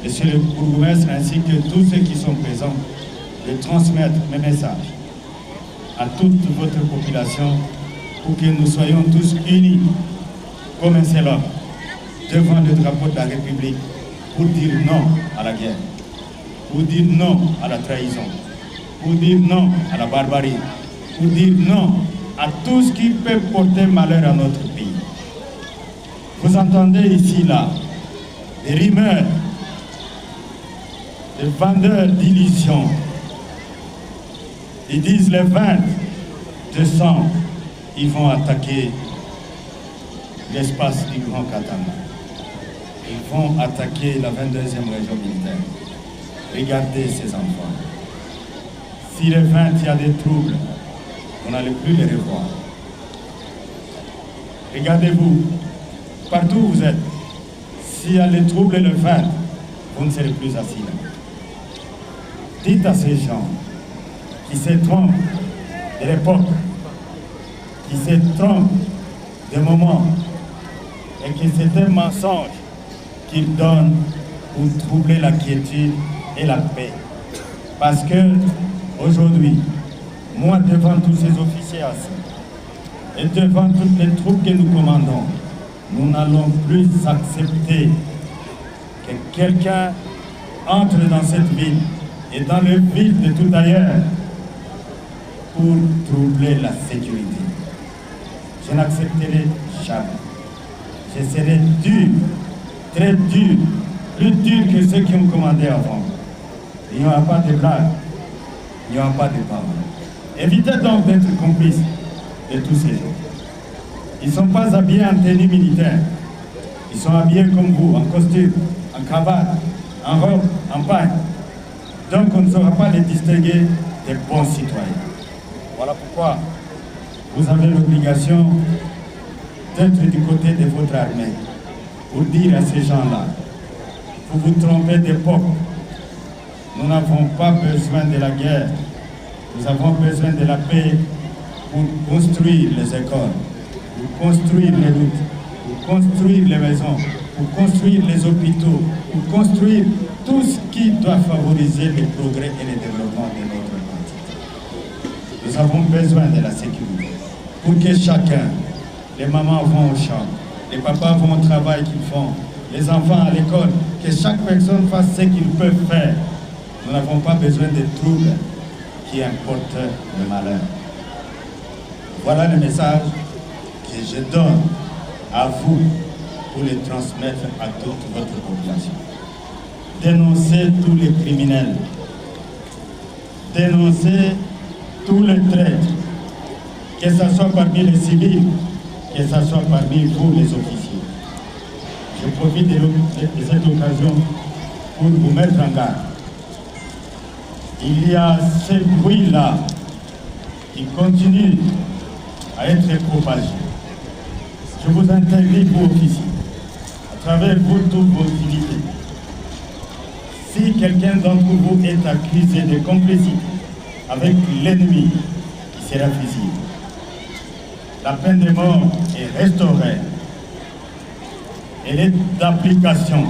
Monsieur le bourgmestre ainsi que tous ceux qui sont présents, de transmettre mes messages à toute votre population pour que nous soyons tous unis comme un seul homme devant le drapeau de la République pour dire non à la guerre, pour dire non à la trahison, pour dire non à la barbarie, pour dire non à tout ce qui peut porter malheur à notre pays. Vous entendez ici, là, des rumeurs, des vendeurs d'illusions. Ils disent le 20 décembre, ils vont attaquer l'espace du Grand Katanga. Ils vont attaquer la 22e région militaire. Regardez ces enfants. Si le 20, il y a des troubles, on n'allait plus les revoir. Regardez-vous, partout où vous êtes, s'il y a les troubles le 20, vous ne serez plus assis là. Dites à ces gens qui se trompent de l'époque, qui se trompent des moments, et que c'est un mensonge qu'ils donnent pour troubler la quiétude et la paix. Parce que aujourd'hui, moi devant tous ces officiers assis et devant toutes les troupes que nous commandons, nous n'allons plus accepter que quelqu'un entre dans cette ville et dans le ville de tout ailleurs pour troubler la sécurité. Je n'accepterai jamais. Je serai dur, très dur, plus dur que ceux qui ont commandé avant. Il n'y aura pas de blague, il n'y aura pas de parole. Évitez donc d'être complices de tous ces gens. Ils ne sont pas habillés en tenue militaire. Ils sont habillés comme vous, en costume, en cravate, en robe, en pagne. Donc on ne saura pas les distinguer des bons citoyens. Voilà pourquoi vous avez l'obligation d'être du côté de votre armée pour dire à ces gens-là, vous vous trompez d'époque. Nous n'avons pas besoin de la guerre. Nous avons besoin de la paix pour construire les écoles, pour construire les routes, pour construire les maisons, pour construire les hôpitaux, pour construire tout ce qui doit favoriser le progrès et le développement de notre continent. Nous avons besoin de la sécurité pour que chacun, les mamans vont au champ, les papas vont au travail qu'ils font, les enfants à l'école, que chaque personne fasse ce qu'il peut faire. Nous n'avons pas besoin de troubles qui importent le malheur. Voilà le message que je donne à vous pour le transmettre à toute votre population. Dénoncez tous les criminels. Dénoncez tous les traîtres, que ce soit parmi les civils, que ce soit parmi vous les officiers. Je profite de cette occasion pour vous mettre en garde. Il y a ce bruit-là qui continue à être propagé. Je vous interdis, vous officiers, à travers vous toutes vos unités. Si quelqu'un d'entre vous est accusé de complicité avec l'ennemi, il sera fusillé. La peine de mort est restaurée. Elle est d'application.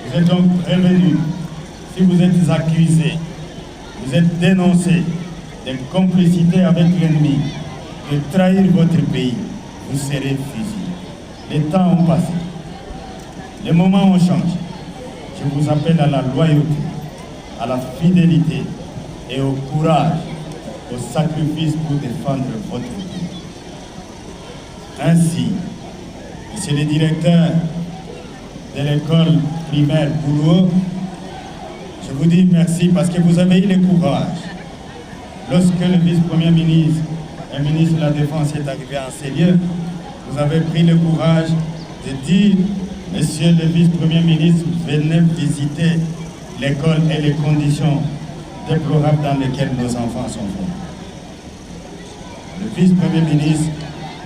Vous êtes donc prévenus. Si vous êtes accusé, vous êtes dénoncé de complicité avec l'ennemi, de trahir votre pays, vous serez fusillé. Les temps ont passé. Les moments ont changé. Je vous appelle à la loyauté, à la fidélité et au courage, au sacrifice pour défendre votre pays. Ainsi, Monsieur le directeur de l'école primaire Boulouo, je vous dis merci parce que vous avez eu le courage. Lorsque le vice-premier ministre et le ministre de la Défense est arrivé en ces lieux, vous avez pris le courage de dire, Monsieur le vice-premier ministre, venez visiter l'école et les conditions déplorables dans lesquelles nos enfants sont formés. Le vice-premier ministre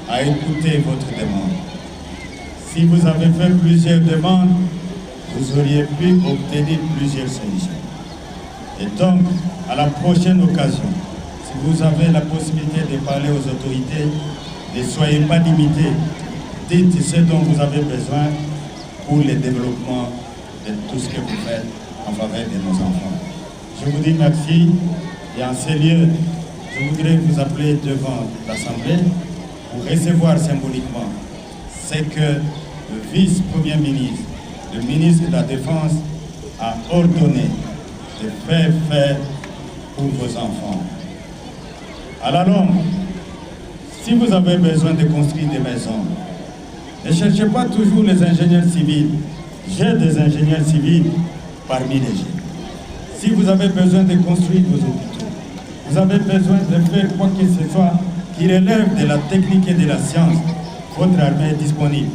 a écouté votre demande. Si vous avez fait plusieurs demandes, vous auriez pu obtenir plusieurs solutions. Et donc, à la prochaine occasion, si vous avez la possibilité de parler aux autorités, ne soyez pas limités. Dites ce dont vous avez besoin pour le développement de tout ce que vous faites en faveur de nos enfants. Je vous dis merci et en ces lieux, je voudrais vous appeler devant l'Assemblée pour recevoir symboliquement ce que le vice-premier ministre, le ministre de la Défense a ordonné de faire pour vos enfants. À la longue, si vous avez besoin de construire des maisons, ne cherchez pas toujours les ingénieurs civils. J'ai des ingénieurs civils parmi les jeunes. Si vous avez besoin de construire vos hôpitaux, vous avez besoin de faire quoi que ce soit qui relève de la technique et de la science, votre armée est disponible.